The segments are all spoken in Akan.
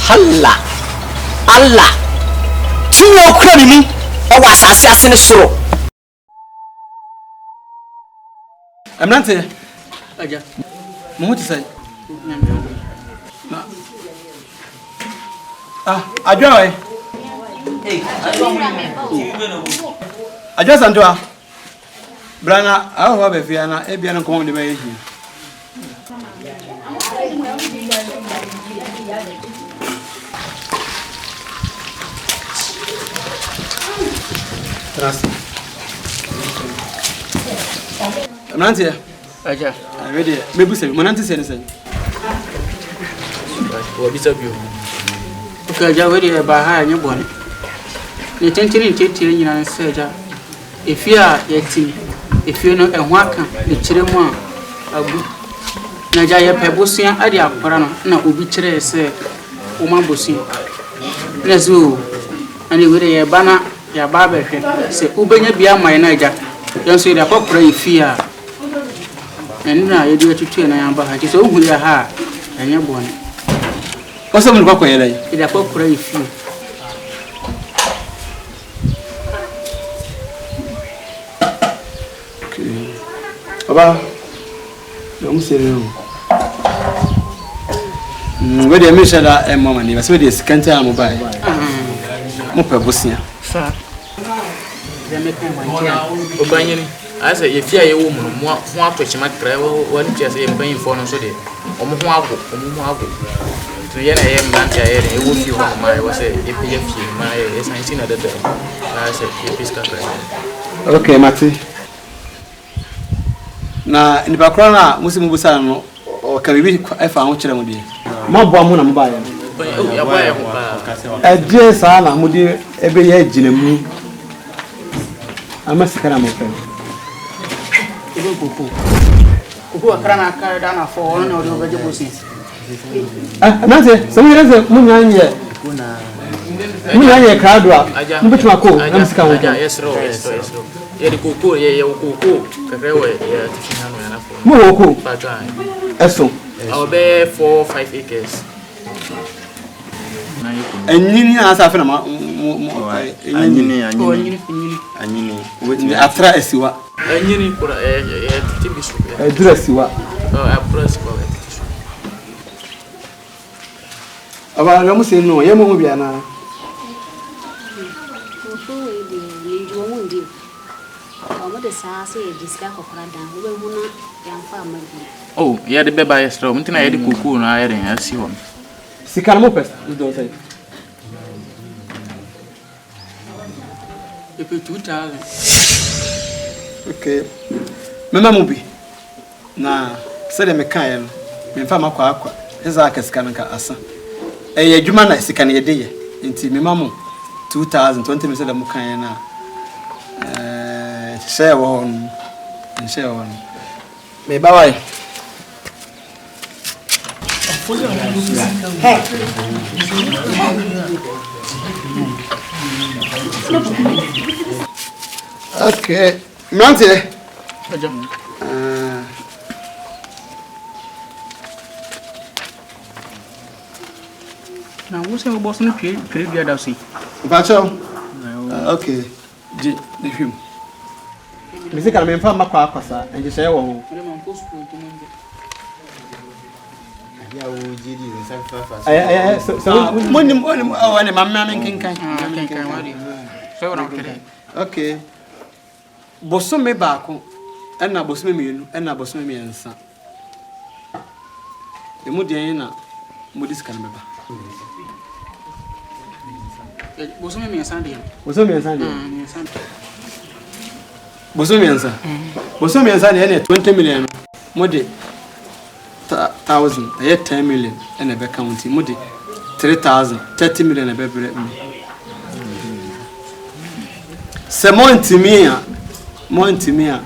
Allah Allah tinha okura ni mu o wa asase ase ne soro Amnante Agya mo ti say na Agya eh Agya santoa Brana aho ba fia na e bia na komo de ba yehi Trust. Amnante Agya ready me bu se monante se ne se o bi sabio okay Agya we dey ba ha anya bone ne tentini tentire nyina se Agya efia yeti efio no eho aka ne kire mu a agu na Agya ye pebosia ade akora no na obi kire se o ma bosia na zo ani we dey ba na ya ba ba hwe se ubenya bia man na Agya yanso dey akokora efia enna ye dey tutu na yan ba ha so hu ya ha anya bone Oso mun kwa yelai dey akokora efia Aba eu sei não we dey mesha da mama ni basi we dey sikanta am bai mo pe bosia sa ya me kan wantia obanyini asa ye fia ye wo mu mo atochima kra wo ni tia se ye mpan info no so de omo ho ago to ye na ye mbantia ye e wo fi ho ma ye wo se ye fi ma ye sansi na dede na se ye piska kra okay mati na nipa kora na musimu busa no o ka bibi efa ho kire mu de mabo amu na mba ya ya ba ya ho pa ejie sa na mu de ebe ye gine mu amasika na mo pe ebe kuku akra na akara da na fo na o de obeje bosi nase so mu nase mu nyanye mu nyanye ka do a mu bituma ko na musika ho yes ro ye de kuku ye kuku kekrewe ye tifina no ya na fo mu kuku pa twa eso Obe 4-5 acres. Anyini asa fe na ma anyini wetini atra esiwa anyini kura tibisu dura esiwa apres ko tibisu aba ga musi no ye mo bia na oh yeah the beba yesro mtina ye de kuku na ayere asi won sikana mo pesa do say epe 2000 okay mema mo bi na se de me kan ye no me fa makwa akwa eza aka sikana ka asa e adwuma na sikana ye de ye nti mema mo 2020 me se de mo kan ye na share one me ba wai hey okay mante na wo se wo boss no pere bia da si Bacho okay the film Misi kana memfa makwa akwasa enje sey wo ya wo jidi ze safa so monim awani mamma men kinkan wadi so wona kede okay bosome baako ena bosome mienu ena bosome miensa emu de na modis kana beba bosome miensa de Boso miensa de 20 million mode 1000 ay 10 million and be counting mode 3000 30 million be bre se montimia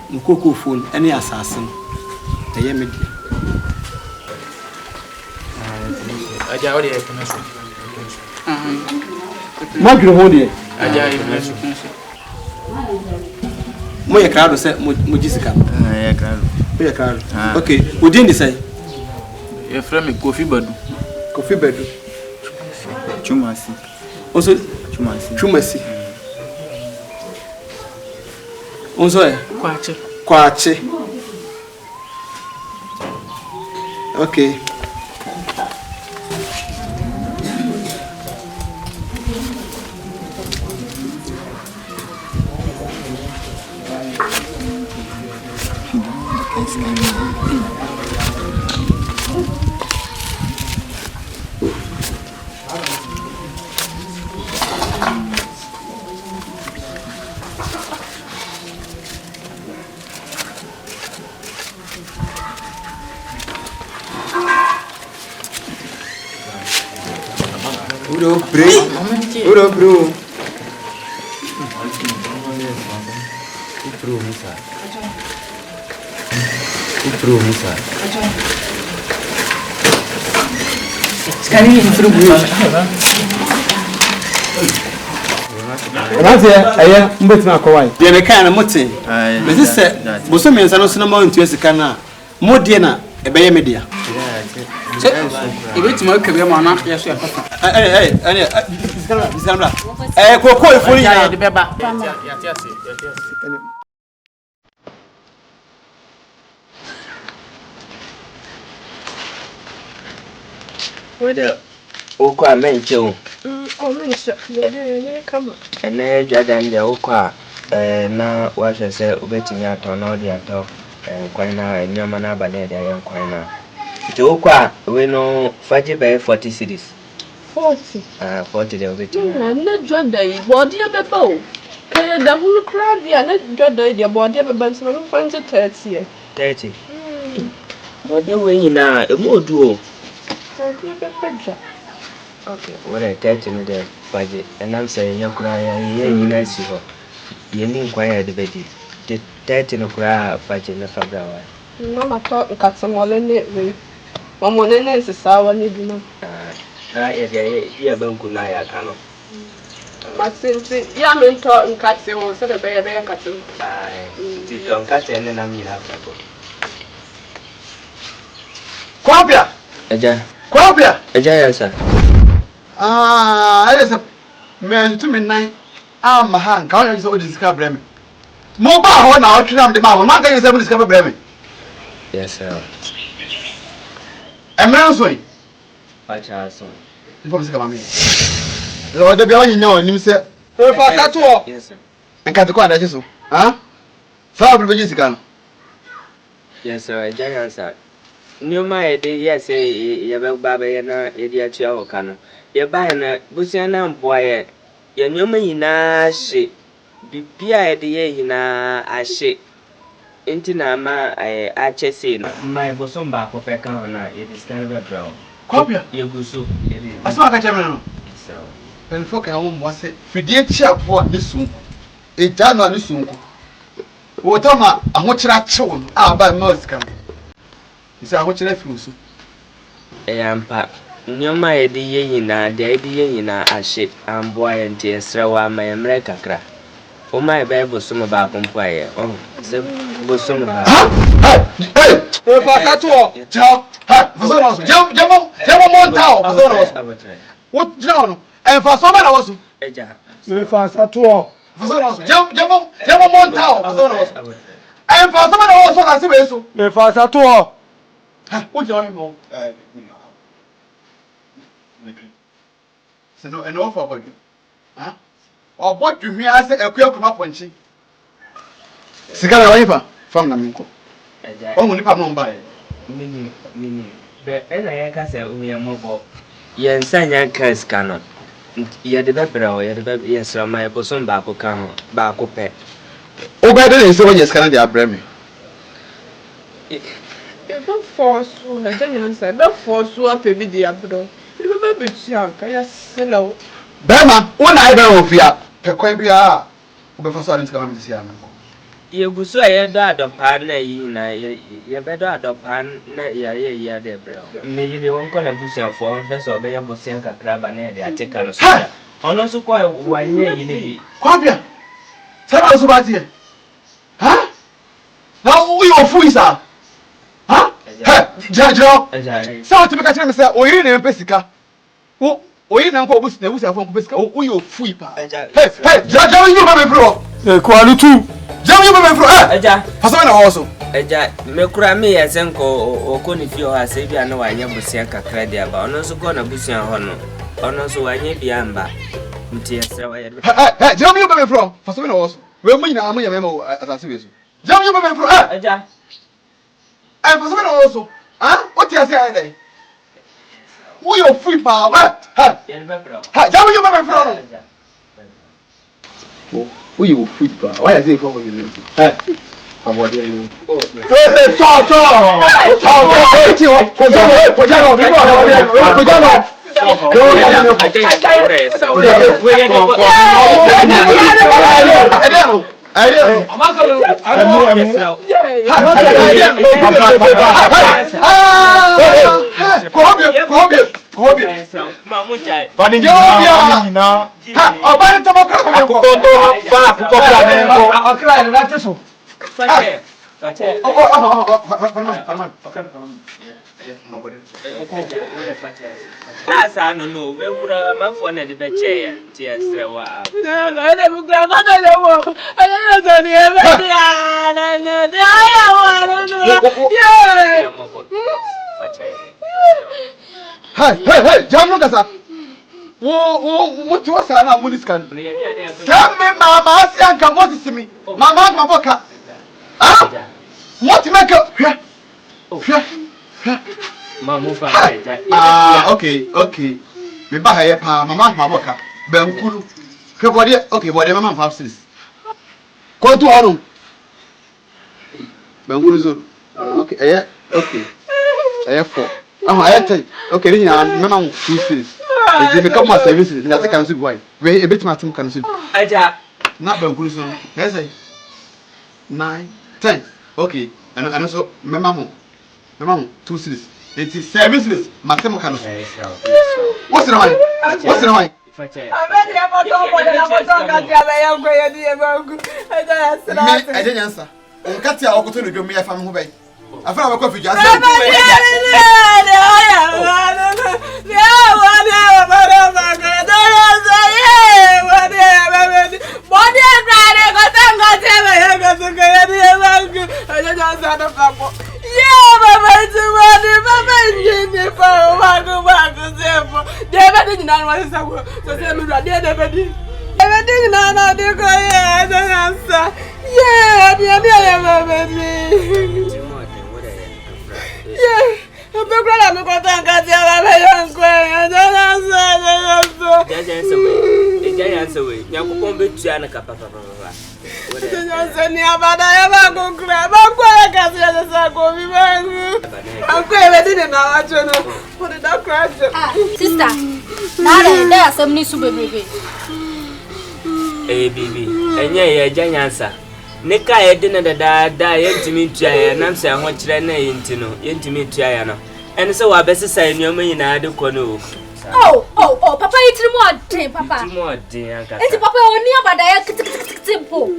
nkoko phone ene asase eye media aja odi e konaso magro hodi aja e konaso mo ye krado se mo jisika ya krado mo ye krado okay odin di say e frame Kofi Badu Chumasi. Also Chumasi. Also Kwache. Okay. Udo bro. Sekali improve bro. That's it. Aya, mbetima kwai. Ye me kan na mote. Me se boso me nsa no so na ma ntua sika na. Mo de na ebeye me dia. Ibetima kebe ma na yeso ya papa. Biskala. Koko ifo ni Ya de beba. Whether Oka mention, and then Jadan the Oka, now what I say, betting out on all the ato, and Quina and Yamana Bane, the young Quina. The Oka, we know 40 by 40 cities. 40 the betting. I'm not dread day, body of a bow. Can the whole crowd be a net dread day, your body of a bunch of fancy 30. 30. What do we now? A more duo. Okay, what I tell you the budget, and I'm saying you're crying, you nice you. You didn't inquire the baby. The 30 no cry, budget, no Fabra. No, I thought we got some all in it with one more than this is our living. Yeah, don't go now, I cannot. But since Yaman taught and cut him on the bear cut him. Don't cut and then I'm here. Kwapia. Agya, sir. I just man to me nine. My hand, can't you so discover me? Mobile now, I'm the man. Man, can you say discover me? Yes, sir. I'm not so. Watch our son. You probably come me. Lord, the boy you know, and you say, if I cut to walk. Yes, sir. And cut the quad, that's so. Huh? Fabio Jessica. Yes, sir. Agya, sir. New my day, yes, you have Baba and idiot Cano. You're buying a Busiana boy. Your new man in a ship. Be Pia de na a ship. Intinama, I chasing my bosom back of a corner. It is kind of a draw. Copia, you go so. I saw a camera. So, And folk at home was it. We did check for this soon. It done on this soon. What am I watching that show? I'll buy most come. He said, I watch that fuse. Ampa. New my idea the idea in a ship and boy and tears throw my America crack. Oh, my Bible, some about empire. Oh, the bosom. Hey! If I got to walk, jump, what John? And for someone else, if I start to walk, jump, and for someone else, I say so. If I start to walk, what do you know? So, no, and offer for you. Huh? Or what do you I say a queer come up when she? Cigar wiper from Namiko. Only come by. Meaning, but as I can say, we are mobile. Yes, I can't scan. You're the better, you're the better. Yes, my bosom back will come back up. Oh, better is so yes, can they brand me? Don't force you, I don't force you up a video. You remember, young, I just hello. Bema, one I don't fear. Pequabia, before starting to come to see him. You go so I had a partner, you better adopt pan, yeah, there, bro. Maybe they won't call a bush for first or they will send a crab and they take a look. On also quite 1 year in the Quapia, tell us about here. Huh? Now we are fools, huh? Judge, so to make a chance, or you didn't Pessica. Oh, Oyi na nko obusi na busi afon ko beska o yo fui pa. Eja. Hey, jamu you ba me bro. Kwanu tu. Jamu you ba me bro. Eja. Faso na also. Eja, me kura me ya senko okoni fi o ha se bia na wanye busia kakra dia ba. Ono so ko na busia ho no. Ono so wanye bia mba. Mti ese wa ye. Hey, jamu you ba me bro. Faso na also. We mo nyina amanya mema asase we so. Jamu you ba me bro. Eja. Faso na also. What you say there? Who you free power? Ha. Ha, jamu you ba me bro. Who you free power? Why is it for you? Hey. About you. Talk. No, we would have a phone at the chair. Tears, Hey, jamu kasa. Wo tu wasa na munis kan. Kame mama asian kan what is me? Mama maboka. What make okay. Me ba haye pa mama maboka. Benkuru. Ke body okay, body mama 5 6. Ko tu onu. Benkuru zo. Okay, okay. 4. Aye 10. Okay, ni na mama 2 6. E me come my services, na can so boy. We e bit matum kan so. Aja. Na benkuru so. Yes say 9 10. Okay. And so mama 2 6. It is 7 6. Matem kan so. What's the one? I didn't answer. On Katia or to do me a family way. I found a coffee just. Sister, now there are some new super baby. Hey, baby, and yeah, Nyansa. Nika edina da yentimi tuaya na mse ho kire na yentino yentimi tuaya no ene se wa bese sai nyoma nyina de kono oh papa yitiri mo odin papa yitiri mo odin anka enti papa oni abada ya kitikitipo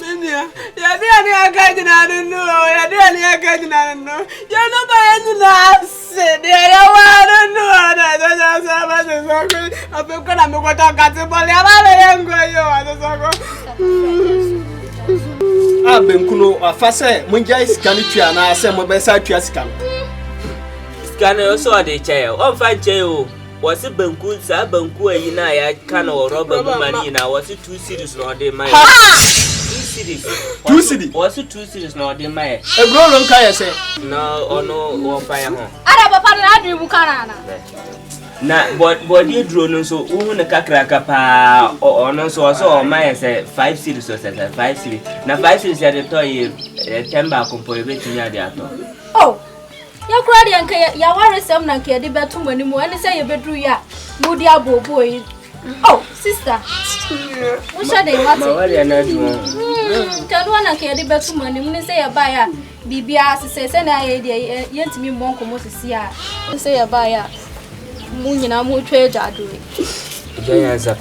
Menia ya ni akajina no ya ni akajina no ya no ba enu na se de ya wa no na sa ba se so ape ko na me ko ta kati bole aba le ngo yo so Benkuno afase munja iskani tua na ase mo be sa tua skano. Skano so de chair. On fa chair o. Was it banku sa banku ayi na ya kana o rubber money na was it 2 series no de my. 2 series. 2 series. Was it 2 series no de my. E bro ron ka yese. No ono wo fa ya ho. Ara papa na adu mu kana na. Na body drone so uhu na kakraka pa ono so o my say 5 series so say 5 series. Na 5 series ya de toy temba kompo e betumi ade ato. Oh. Ya kura de anka ya ware sem na nke de betum ani mu ani say ye bedru ya mudi abobo yi. Oh, sister. Musha de wati. Ma wale na du. Kanu na nke de betum ani mu ni say ya ba ya bibia se na ye de yentimi monko mo sisi a. Say ya ba ya munyina mu tweja do. Nyansa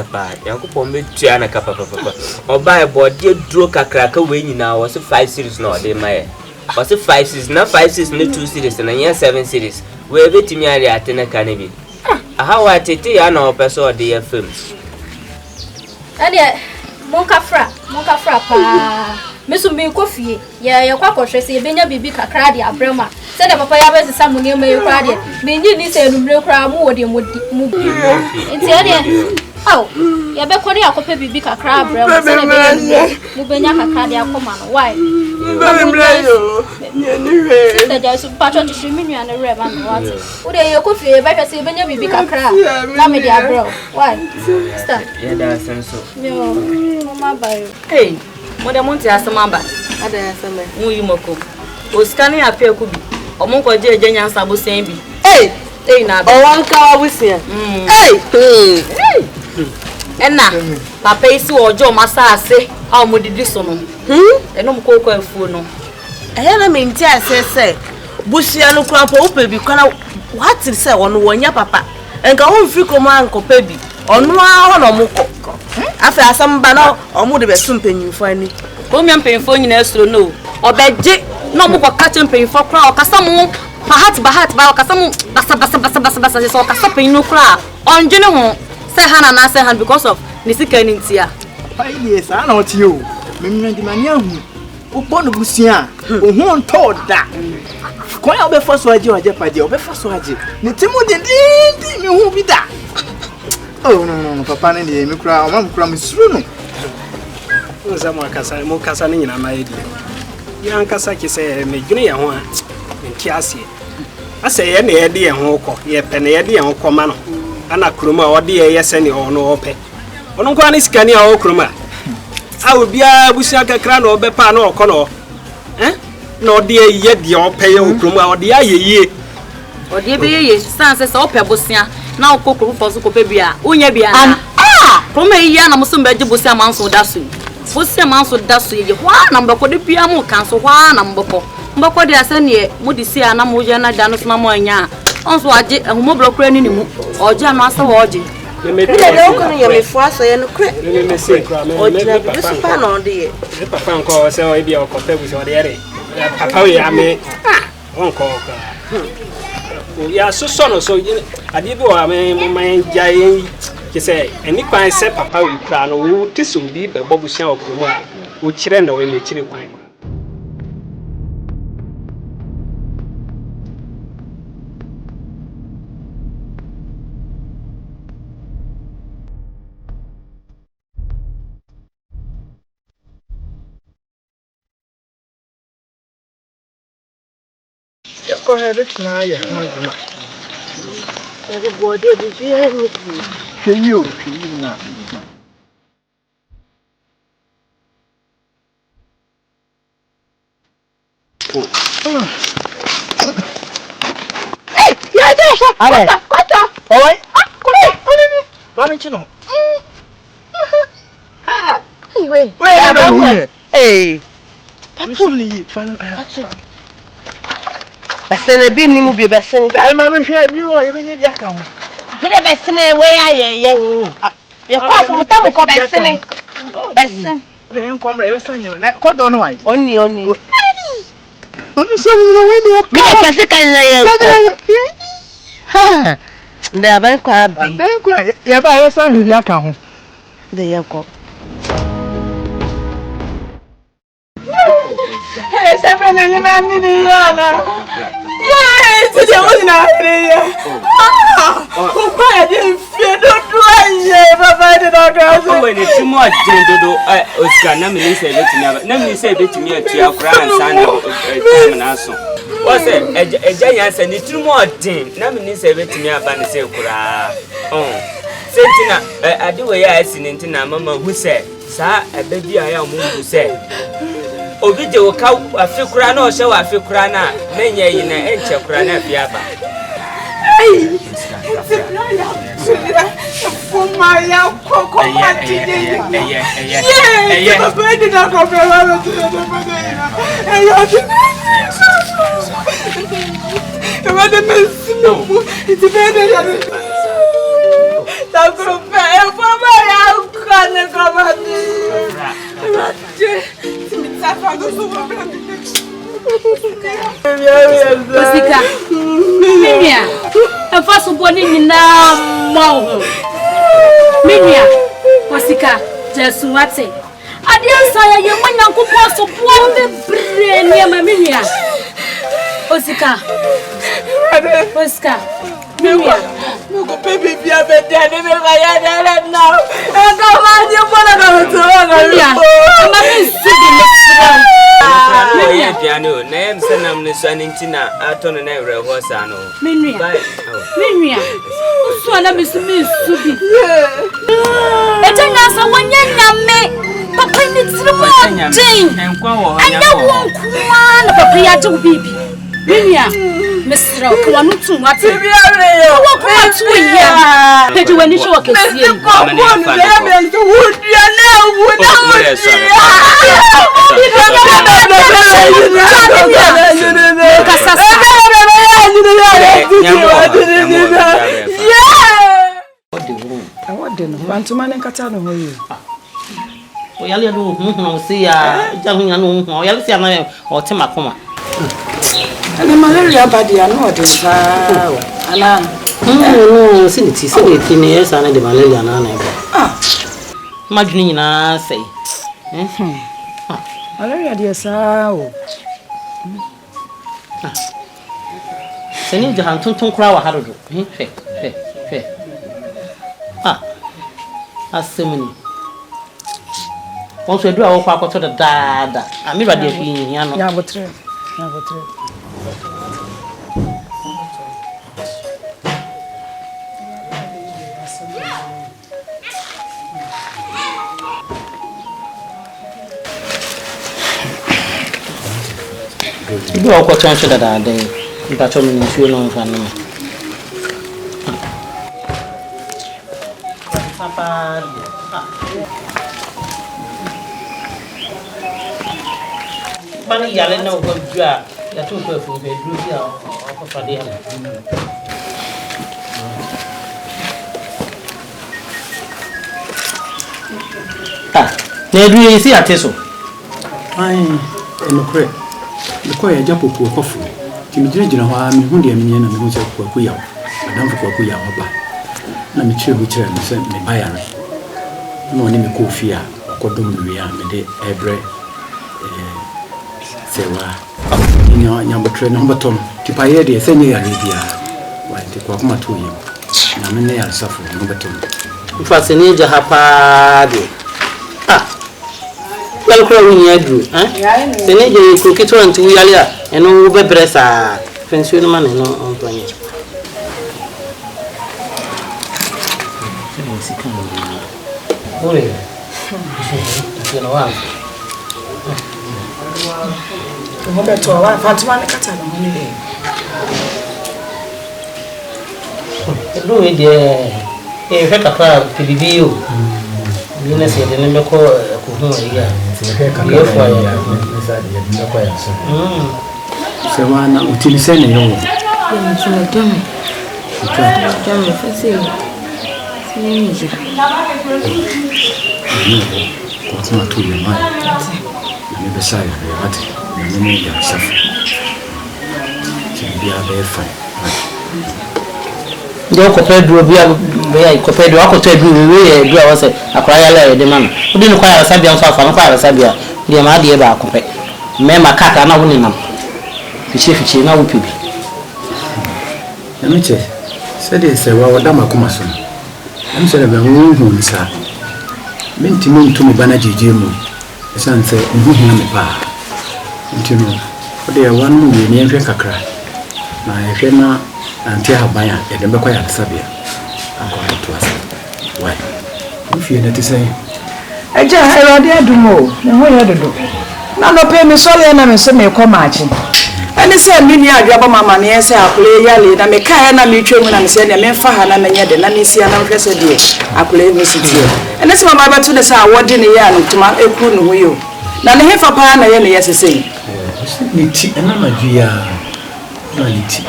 pa. Yakupo metua na kapa papa. Oba e body duro kakraka we nyina wo se 5 series na ode mai. Was it 5 series, not 5 series, no 2 series, and 7 series. We betimi ari atena kanabi. How I tete I know person the film. Ade monkafra pa. Mesu me kofi ye kwa kohwese ye benya bibi kakra de abrema. Se de papa ya be sesa mu ne me kra de. Me nyi ni se numre kra mu wo de mu. Enti ade aw ya be kori akope bibi kakra abrema. Se de be mu benya kakra de akoma no. Why? Sister Jasu patron to show me you and the rev and what? Would you coffee? If I say, when you be big a crab, now me dear bro. Why? Sister, yeah, that's so. No, Mama, hey, Mother Monte has a mamba. I dare some Muyumoko. O scanning a pair could be. Or Monko Nyansa was saying, hey, now, one car was here. Hey, and now, Papa is or Joe Massa say, how would this on? And no cocoa and phone. I have a say, Bussiano crump open because what is say on 1 year, Papa, and go home free command baby, or no one or Moko. After some banner or would be something you find it. Home and paying for you no, or bed no more catching paying for crowd, Casamu, perhaps by Casamu, Bassa, or Casapin no crowd. On general, say Hannah and answer hand because of Nissika in here. Yes, I know you. Mimi mania upon busia o hon told that kwai obe faso aje oje pade obe faso aje ne timo de me hu bi da oh no papa ne me kura o mam kura me suru no nza mo kasa ne nyina ma yedi yan kasa ki se me dwene ye ho a nti ase ase ye ne ye de ye ho kɔ ye pe ne ye de ye ho kɔ ma no ana kuruma o de ye yese ne o no ope ono kwa ne sikani a o kuruma awo bia busia kakra na obepa na okono na ode ye de opeye okrom a ode ayeye ode be ye sanse se ope busia na okokuru foso kope bia unya bia na koma iya na muso mbeje busia manso dasu busia manso dasu ye hwa na mbako de bia mu kanso hwa na mbako de asane mudi sia na mo je na da no so na mo anya onso age ehumo blokura ni mu oje na asa wo oje me papa nko se o ebi o ko pebu se o de ere papa we ame onko o ya so no so ade bi o ame man jaye ke se eni kwan se papa we kra no wo tiso bi be bobusia okromu a o kire na we me kire kwan go ahead na ya ma Everybody be here. you na Hey, yeah, Ale. Kota. Oi. Kota. Chino. Anyway. Wait. Hey. Absolutely. Besene bi ni mu bi besene. Ai ma me hwe bi o ye be dia ka ho. Gbe besene we aye. Ye kwa fo ta mo ko besene. Besene. Be en komra e be sanye na ko do no ai. Oni. Oni so ni no we ni o. Mi ka se kan na ye. Ha. Nda ban kwa bi. Ben kwa ye ba ye san dia ka ho. De ye ko. Hey, seven na ni na. Yes, today was na here. Oh, why didn't feel no try, Papa did not go. Oh, when it's more gentle, Oscar, na me say betimi atua kra ansa na so. What's it? Agya Nyansa ni tiri more din, na me say betimi aba ne say kra. Oh. Sentina, ade we ya asinenti na mama hu say, sa ebe bia ya mo hu say. Obi je wo ka afikura na o hye wa afikura na menye yi na enche kura na afiaba. Ai! Fuma ya koko mati de. Yeah. Papa did not go to the no. It's better. Ta group e fuma ya kana kamati. Osika. Mimia. Afa so boni nyina wow. Minya, Osika, just what's it? I didn't say you when you could post a poor brain near my Minya. Osika, Oscar, Minya, baby, if you have a dead in my head now, and come on, you're one of yeah, piano, name Senam listening to Aton and every horse. I know. Minya, so I miss me, Subi. It's a nice one, young man, but when it's the one thing, and I won't want a prayer to baby. Minya, Mr. Kumawood, what's it? What's we here? Did you any show a kiss? What didn't want to man and Catano? We only do see a young or Timacoma. And the malaria body are not in Anna. No, since it's 18 years and the malaria. Magna say. Malaria, dear sow. Sending the Hanton crowd had to do. As so many. Once we do our papa to the dad, I'm ready to be here. Yeah, but true. You do all what chance that are there. But I'm in few long for me. Money yelling no good job. You're too careful. They do here for the other. Nedri isi ateso. Enokre. Lekwa ya japo ku kofu. Timijina hwa mi hunde amenye na mi se ku yawo. Adam ku yawo ba. Na mi chire me se me bayare. Na oni me kofi a kodom wi a me de ebre sewa. Nyambotre na mbatom. Tipaye de senye ya bia. Wa ndi kwa kuma to yim. Na me ne ya safu mbatom. Mfasene ja hapa de. Well, crowing Andrew, eh? The nigger cook it on to Yalia and over Bressa, pension man and on 20. Sewana utilisene yo. Kwa tu ya mai. Ni besaya ya wati. Ni ya safu. Bia befa. Ndio ko pedro bia ko pedro akoto edu we edu a wose akora ya la de man odi ni kwa ya sabia nso afa no kwa ya sabia ndia ma de ba akopɛ mema kaka na woni nam fichi na wupibi na meche sede se wa wada makoma so am se le ba hu nsa menti mo ntumi bana jeje mu esan se hu na me pa ntino ode ya wanu we ni enhwe kakra na ehwe na anti habaya e dembe kwa ya sabia akwa to asa why if you not say Agya Herode adumo ho ya dodo na no pe mi sole na me se me komachi ene se mi ni adwa ba mama ne se akole yale na me kai na me twemu na me se ne me fa ha na menye de na me sia na hwese de akole mi sitie ene se mama ba tu ne sa wodi ne ya no tuma ekuru no ho yo na ne hefa pa na ye ne yesese ni ti na ma dua na ni ti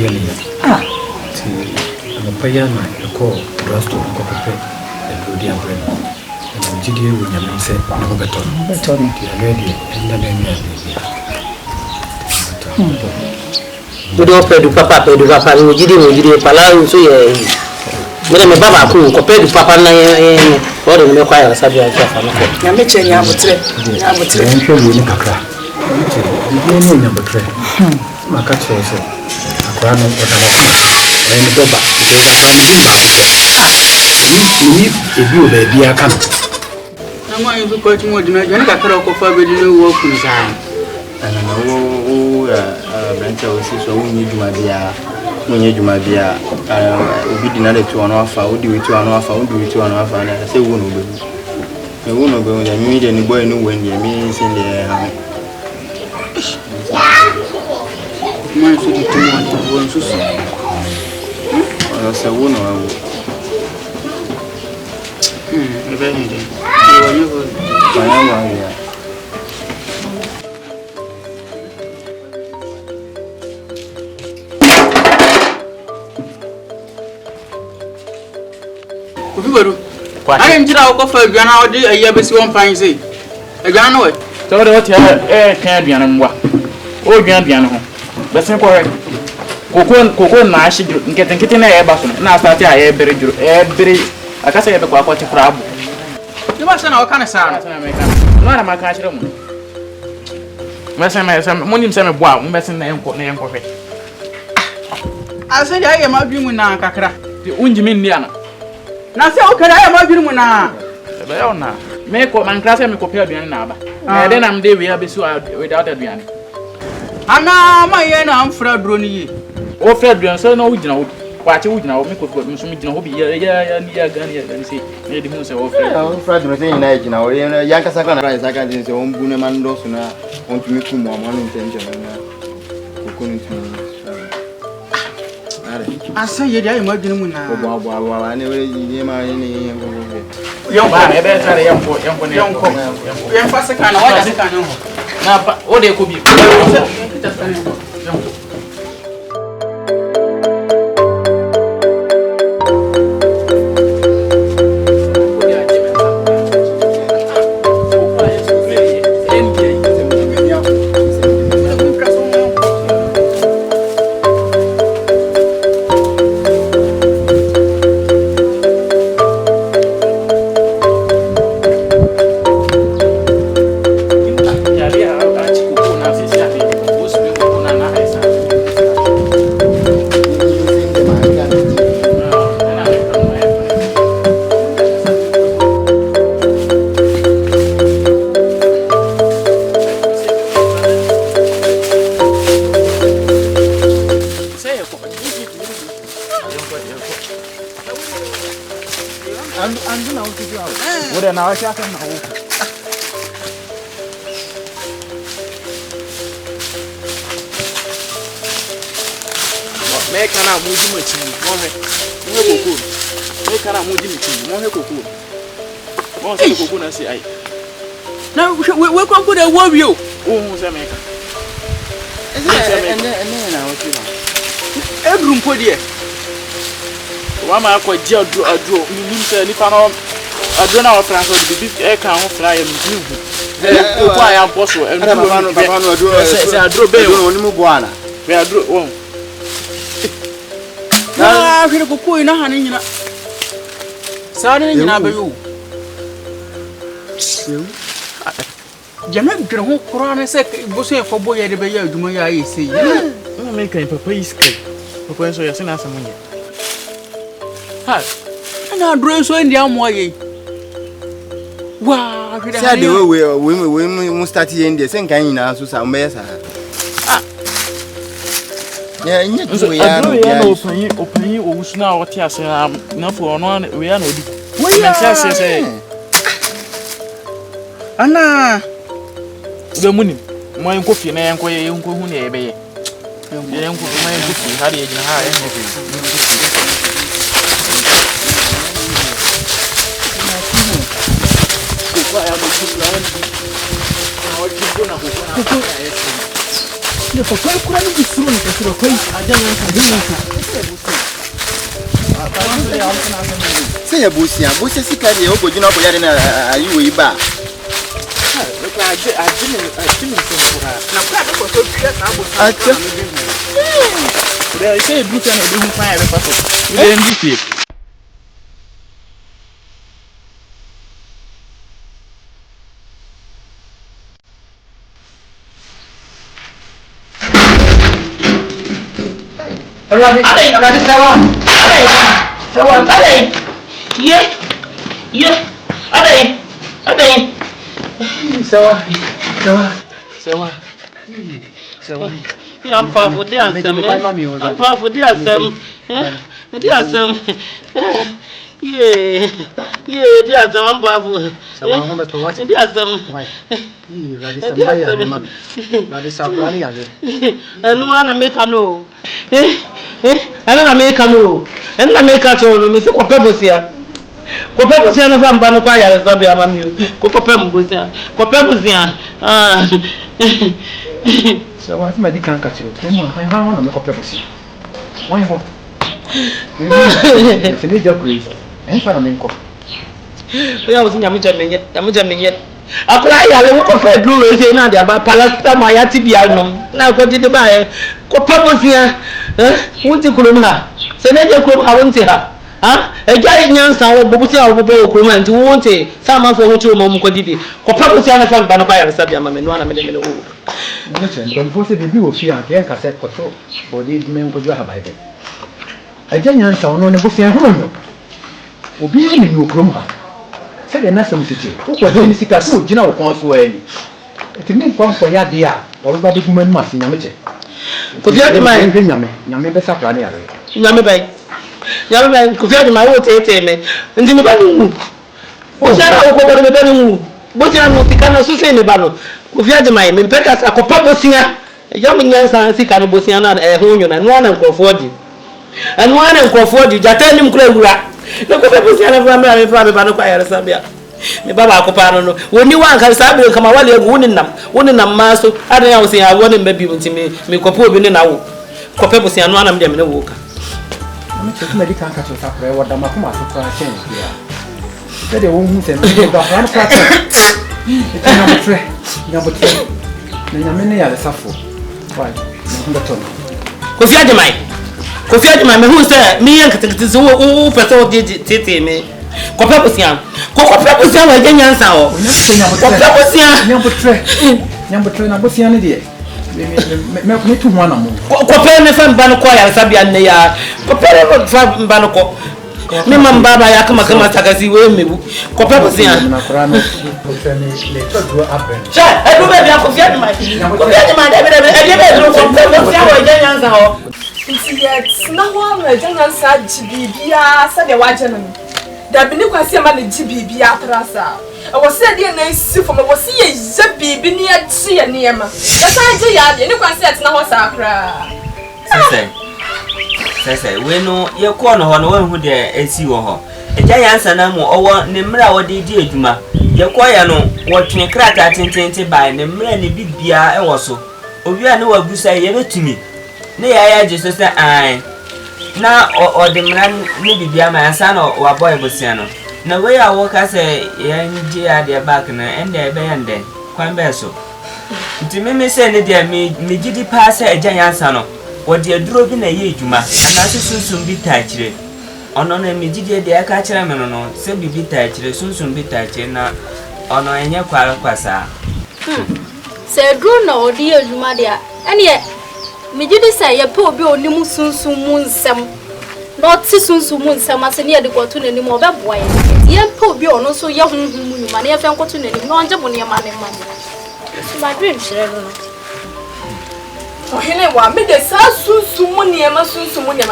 yale ti na pa ya na ko draft ko pepe e do dia brand jidi e wonya me se na beton ti ready na me me Udo pedu papa ni jidi pala so ye Mene me baba ku ko pe papa na o de me kwa ya sabi ya fa no ko. Ya me che nya botre. Ya botre. Nhwe ni kakra. Ni ni nya botre. Maka chose. Akwa no o da ba. Ni doba. Ni ebi o ba bia kan. Na ma yin ko ti mo dina jani kakra ko fa be ni wo kun sa. Ana na wo branch o si so wonyi dwuma bia. Munye dwuma bia. Obi dina de to ono afa, odi wi to ono afa, odi wi to ono afa na se wo no be. Me wo no be, mi de ni boy no wen de mi sin de ha. Ma su di tumo to won su su. Ono se wo no awo. Ebe ni de. Wo ni ko. Banya wa ya. Obibaru. Ayi njira ko fa aduana odi ayi besi won pan sei. Aduana no we. So de what kan aduana mwa. O aduana ho. Bese ko re. Koko na ashi nkete na e ba so na start a e bere juro. E bere akasa ye be kwa kwati fra abu. Ni ba sana o kana sa. No na maka achire mu. Mese mo nim se me boa, mo bese na enko hwe. Ase ya ye ma bi mu na kakra. Di unjimi ndi ana. Na se o kara ya ma bi mu na. Ebe ya ona. Me ko man klase me ko pe aduane na aba. Na de na mde we abesu without aduane. Ana ma ye na amfra duro ni ye. O fra aduane so na wugina wo. Kwache wugina wo me ko so me gina wo bi ya gani se. Me di hu se o fra. O fra duro se na gina wo ya nkasa kana ra isa kan se on bu ne man do so na on tumi ku mo amano intention na. Ko ni tumi. Asa ye dia ma dwene mu na. Wa ne we ni ma ni Yon ba e be tare yampo ne. Yan fa se kana wa se kana ho. Na pa o de ko bi. Udah nawa siapa yang mau? Mereka nak muji macam ni, mau koko. Mereka nak muji macam ni, mau koko. Mau saya koko nasi ay. Na we ko ko de wo bio. Oh, saya mereka. ene na wo ti na. Edrum po die. Wama akwa ji adro nim se nipa no adro na ofran so bibi e kan ho fra ya mjigu e kwa ya boso e Papa no adro se adro be o ni mu bo ana. Be adro won Na hwere ko ko ina hanin nyina. Sa ne nyina be yo. Jama dwere ho koro na se boso e fobo ye de be ya aduma ya yi sei. na me kan papa iska papa so ya se na samunye ha na adro so ndi amo ye. Wa hwere Say the we mu start here ndi se nkan nyina so sa mbeye sa. Ya nye tu ya no ya opanyi owusuna wote ase na fo ono we ya na odi we ya se ana be munim mo en kofi na en ko ye en ko hu na ye be ye en ko mo en kofi ha de gina ha en kofi ko ya mo kofi la en ko ko na ko ne ko ko ni bisuru ni ko ko ajana ka dinka Say ya busia sika de ogojina ko ya de na ayi we ba. So what's my dick can't catch you? I want to make a purpose. Why for? It's a little grief. And for a minko. I was in Yamajan yet. Apply a little for blue is in India, but Palasta Mayati Bianum. Now go to the buyer. What purpose here? What's the Kuruma? Senator Krum, I won't see her. A giant Nyansa or Bobusia or Bobo to want it. Someone for which you Momo did it. What purpose are the Banapaya Sabia and one minute. Listen, don't force it to do fear and cassette for so. For these men could have by them. A giant sound on a Bussian home. Obeying you, Kruma. Said the Nassam City. Who was in the Sikasu, General Consuel. It means one for Yadia, or about the woman must in Yamache. For the other man, Yammy Bessaprania. Yammy. Yammy, could you my old me? And in the balloon. What's that over the balloon? What's your Moticana Susanibano? Uviaje mai mpeka akopapo sia yamu Nyansa si kanibo sia na ehunyo na nwana nkofodi anwana nkofodi jatani mkule wura na kopapo sia na vama me fa me ba no kwa yare sabia me baba akopano no woni wanka sabia kama wale egu woni nam maso ada ya osia woni mbabi ntimi me kopo obi ne na wo kopapo sia nwana mde me ne woka me check me dika nka chota kure woda makoma so kwa chen ya sede wo hu se me ba ran prata Number 3. Nanyamene ya lesafo. Why? Number 2. Kofiaje mai me hu se mi yan katakiti wo peso di tete me. Kopepo sian wa je Nyansa o. Kopepo sian. Number 3 na bosian ne de. Me tu ho anamo. Kope ne fa mba no ko ya sabia ne ya. Kope ne fa mba no ko. Me mambaba ya kama takasi we mebu. Kopepo sian. Na kurano le to do happen. Cha, e do be bia kofiaje mai. Kofiaje mai de be do kopepo sian wa je Nyansa o. Nti yet na ho ma je Nyansa jibibia sa de waje no. Da bi ni kwase ma ne jibibia trasa. E wo se de na isi fo ma wo se ye je bibi ni achi ye ne ma. Da sa je ya de ni kwase et na ho sa kra. Sese we no ye ko no ho no we hu de esi wo ho. Agya Nyansa na mu owo ne mra wo de di adwuma. Ye ko ya no wo twen krata tentente bai ne mra ne bibia e wo so. Obi a ne wagusa ye betumi. Ne ya je so se ai. Na o de mra ne bibia ma ansa na wa boy bosia no. Na we ya wo ka se ye nje ya de back na ende e be yande. Kwan be so. Nti me se ne de me gidi pa se Agya Nyansa no. Wodi aduro bi na ye adwuma anase sunsun bi taachire ono na megide de aka kire me no se bibi taachire sunsun bi taachire na ono enye kwara kwasa se aduro na odi adwuma de ene megide se ye pe obi onimu sunsun mu nsem no ti sunsun mu nsem ase ne ye de kwoto nanim obeboa ye pe obi ono so ye hunhun mu nyuma na ye fe nkwoto nanim no onje bo ne ma ne ma my dream shire no. Oh, hele wa me de sa sunsumu niema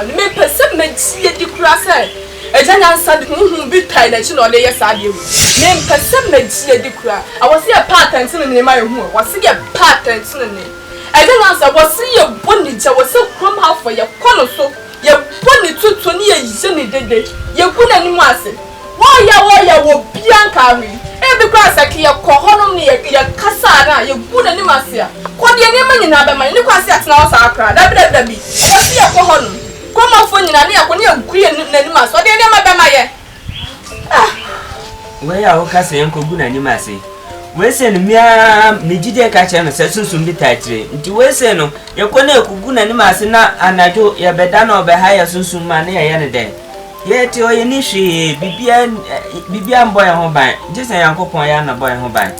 me pese me tie di kurasa Agya Nyansa de hunhun bi tai na chi no le yesa de me pese me tie di kura I was here pattern tin ne ma ye hu was here pattern tin ne Agya Nyansa was ye boni je was krom half for ye kono so ye boni tutu ni ye je ni dede ye kuna ni mu ase wo ya wo bianka wi e bi kurasa ki ye ko honom ni ye kasa na ye kuna ni masia ko de ne ma nyina be ma ni kwase atena wo sa akra da bi wo si ye ko honom ko ma fo nyina ne akoni aguye nani ma so de ne ma be ma ye we ya wo kasa yen ko gu nani ma se we se no mia megide ka che no se sunsun bi taachire nti we se no ye ko na ekugu nani ma se na anajo ye beda na obe ha ye sunsun ma ne ye ne de ye ti o ye ni hwe bibia mbo ye ho ban jese yankopon ya na boy ho ban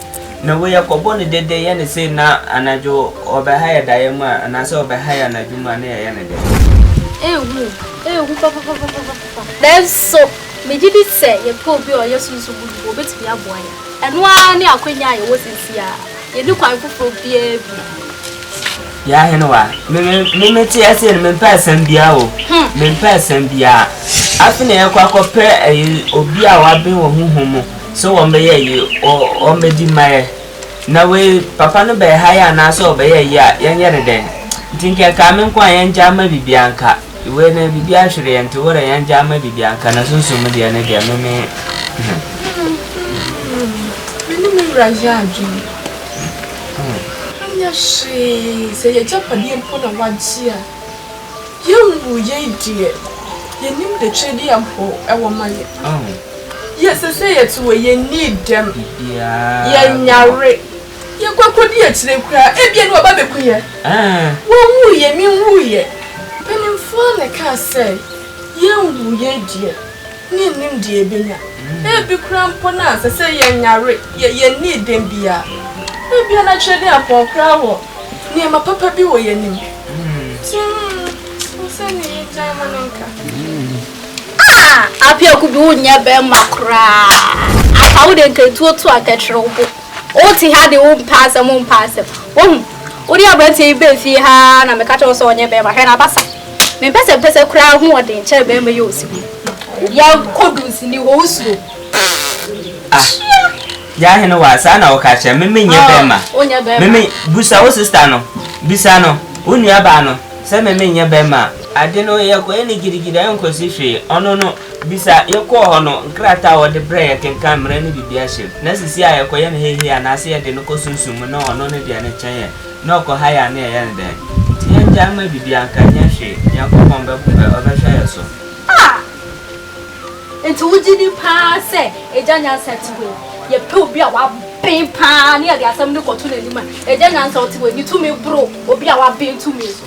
na we ya ko boni dede ye ne se na anajo obe ha ye da ye ma na se obe ha ye na dwuma ne ye ne de Then so me did say you probably or your soon will be to be a boy. And one near Queen I was in here. You look quite for beer. Ya you know what? Me tia say me person bia o. Me person bia. Afina ya kwa kope obi a wa ben wo huhumu. So won be ye o me di mai. Na we papa no be haya na so be ye ya yenye den. Tinke ka me kwa yenja ma bibianka. We na bibia hwere ente wo yenja ma bibianka na sunsun me de na de me. Me raja aju. Yashi, say a Japanese put a one cheer. You will ye dear. You knew the trade ample, our money. Yes, I say it to you need them. Yari. You go could yet sleep cry, if you know about the queer. Who ye mean woo ye? When in fun, I can't say. You will ye dear. Name dear Bina. Every cramp on us, I say, Yari, ye need them be. Maybe I'm not trading up on crowd. Near my papa be where you knew. Ah, I feel could be never macra. I wouldn't get to a catch rope. Oti had the own pass and won't pass him. What do you have to be if you had a catch also on your baby? Me pesa crowd more than chair baby use. Young codus in the Oslo. Ya heno wa sana okache meme nye bema meme busa wo sister no bisa no onua ba no se meme nye bema ade no ye ko eni girigiri en ko sihwe ono no bisa ye ko ho no nkrata wo de bre ye kenkan mra ni bibia hye na sisi aye ko ye ne hehe ana se ye de no ko sunsum no ono ne de ne chen ye no ko haya ne ye ne de ti ye nja ma bibia kan nya hwe ya ko bombe obehwa ye so into ujidi pa se ejanya setwe ye pe obi a wa ben pa ne ya de asem ne ko to na nima ejanya nsa otiwe ni to me bro obi a wa ben to me so